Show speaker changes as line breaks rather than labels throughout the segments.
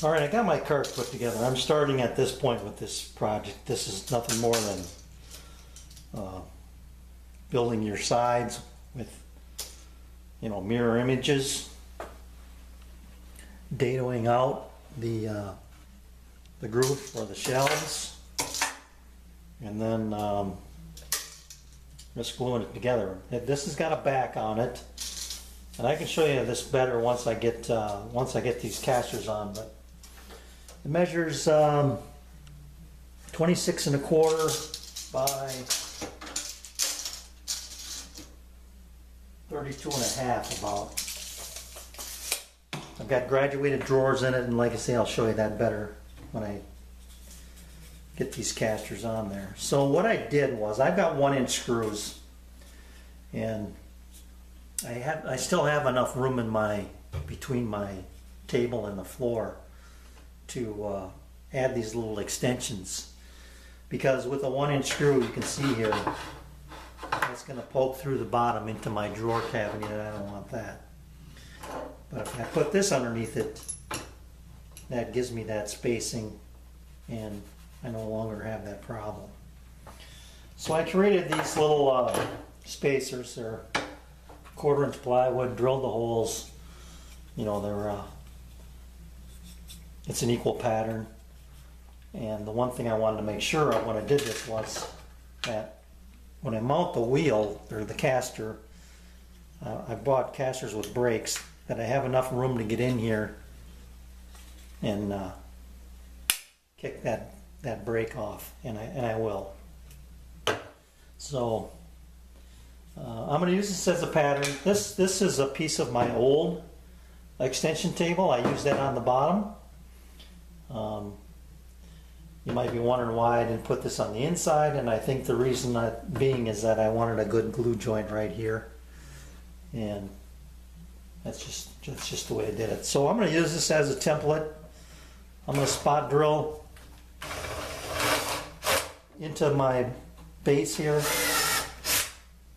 All right, I got my cart put together. I'm starting at this point with this project. This is nothing more than building your sides with, mirror images, dadoing out the groove for the shelves, and then just gluing it together. This has got a back on it, and I can show you this better once I get these casters on. But it measures 26 1/4 by 32 1/2 about. I've got graduated drawers in it, and like I say, I'll show you that better when I get these casters on there. So what I did was, I've got 1-inch screws, and I still have enough room in between my table and the floor to add these little extensions, because with a 1-inch screw, you can see here, it's going to poke through the bottom into my drawer cavity, and I don't want that. But if I put this underneath it, that gives me that spacing, and I no longer have that problem. So I created these little spacers. They're 1/4-inch plywood, drilled the holes. It's an equal pattern. And the one thing I wanted to make sure of when I did this was that when I mount the wheel, or the caster, I bought casters with brakes, that I have enough room to get in here and kick that brake off, and I will. So I'm going to use this as a pattern. This is a piece of my old extension table. I use that on the bottom. You might be wondering why I didn't put this on the inside, and I think the reason being is that I wanted a good glue joint right here, and that's just the way I did it. So I'm going to use this as a template. I'm going to spot drill into my base here,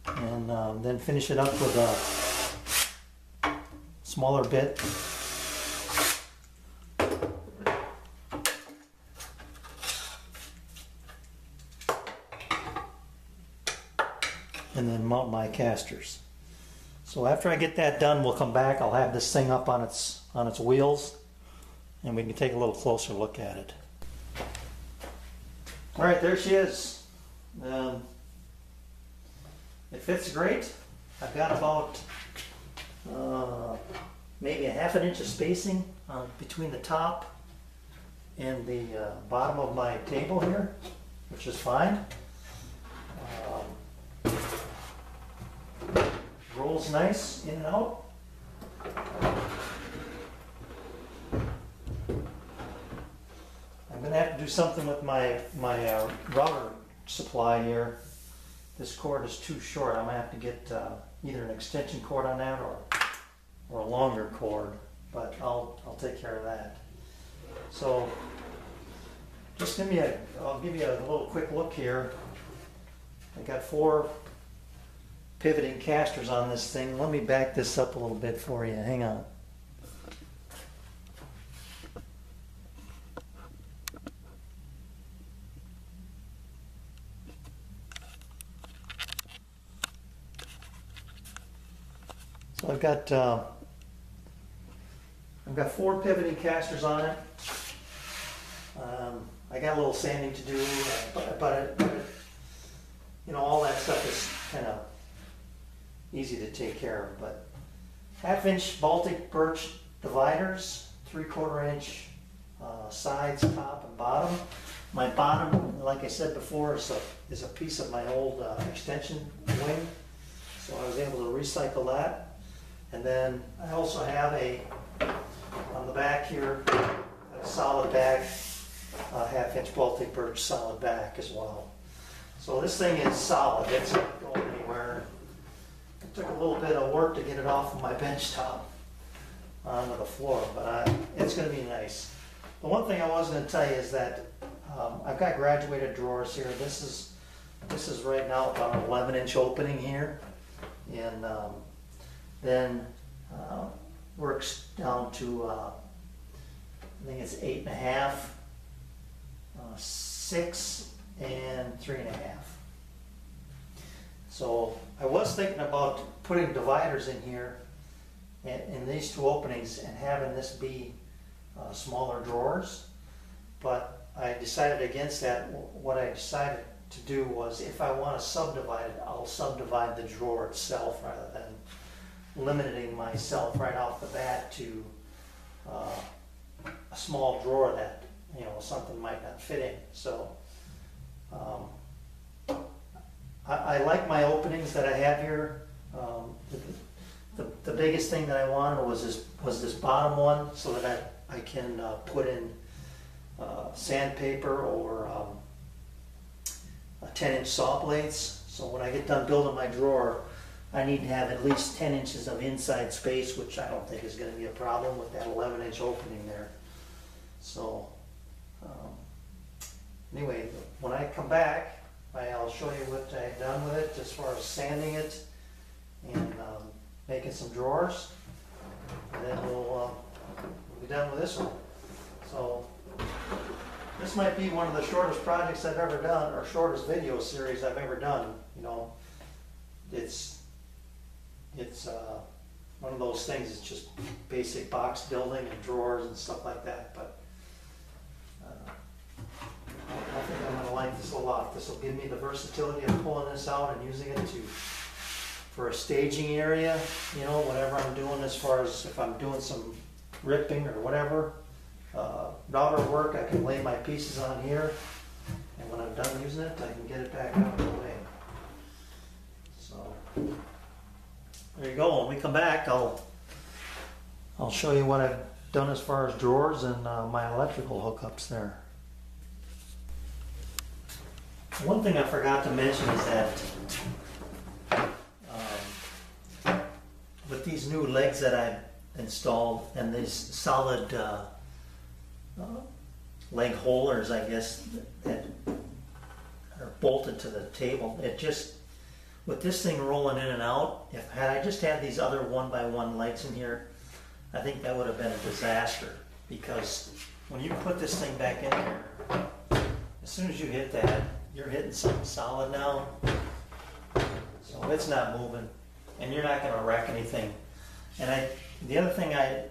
and then finish it up with a smaller bit. And then mount my casters. So after I get that done, we'll come back. I'll have this thing up on its wheels, and we can take a little closer look at it. All right, there she is. It fits great. I've got about maybe a 1/2 inch of spacing between the top and the bottom of my table here, which is fine. Rolls nice in and out. I'm going to have to do something with my router supply here. This cord is too short. I'm going to have to get either an extension cord on that or a longer cord, but I'll take care of that. So just I'll give you a little quick look here. I got 4 pivoting casters on this thing. Let me back this up a little bit for you. Hang on. So I've got 4 pivoting casters on it. I got a little sanding to do, but all that stuff is kind of easy to take care of. But 1/2 inch Baltic birch dividers, 3/4 inch sides, top and bottom. My bottom, like I said before, is a piece of my old extension wing, so I was able to recycle that. And then I also have on the back here, a solid back, 1/2 inch Baltic birch solid back as well. So this thing is solid. It's not going anywhere. It took a little bit of work to get it off of my bench top onto the floor, but it's going to be nice. The one thing I was going to tell you is that I've got graduated drawers here. This is right now about an 11-inch opening here, and then works down to I think it's 8.5, 6, and 3.5. So I was thinking about putting dividers in here in these two openings and having this be smaller drawers, but I decided against that. What I decided to do was, if I want to subdivide it, I'll subdivide the drawer itself rather than limiting myself right off the bat to a small drawer that, you know, something might not fit in. So I like my openings that I have here. The biggest thing that I wanted was this bottom one, so that I can put in sandpaper or 10-inch saw blades. So when I get done building my drawer, I need to have at least 10 inches of inside space, which I don't think is going to be a problem with that 11-inch opening there. So anyway, when I come back, I'll show you what I've done with it as far as sanding it and making some drawers, and then we'll be done with this one. So this might be one of the shortest projects I've ever done, or shortest video series I've ever done. You know, it's one of those things. It's just basic box building and drawers and stuff like that. But I think I'm going to like this a lot. This will give me the versatility of pulling this out and using it for a staging area. You know, whatever I'm doing, as far as if I'm doing some ripping or whatever. Router work, I can lay my pieces on here, and when I'm done using it, I can get it back out of the way. So there you go. When we come back, I'll show you what I've done as far as drawers and my electrical hookups there. One thing I forgot to mention is that with these new legs that I've installed and these solid leg holders, I guess, that are bolted to the table, it just, with this thing rolling in and out, had I just had these other 1x1 legs in here, I think that would have been a disaster, because when you put this thing back in there, as soon as you hit that, you're hitting something solid now, so it's not moving, and you're not going to wreck anything. And the other thing I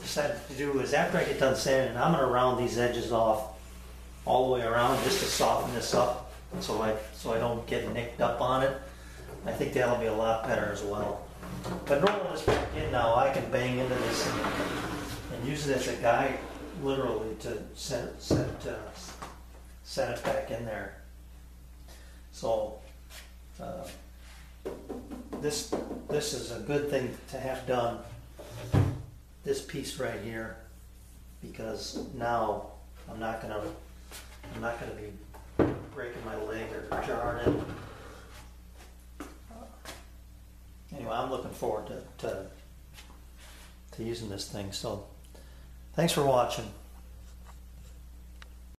decided to do is, after I get done sanding, I'm going to round these edges off all the way around just to soften this up, so I don't get nicked up on it. I think that'll be a lot better as well. But rolling this back in now, I can bang into this and use it as a guide, literally, to set it back in there. So this is a good thing to have done, this piece right here, because now I'm not gonna be breaking my leg or jarring it. Anyway, I'm looking forward to using this thing. So thanks for watching.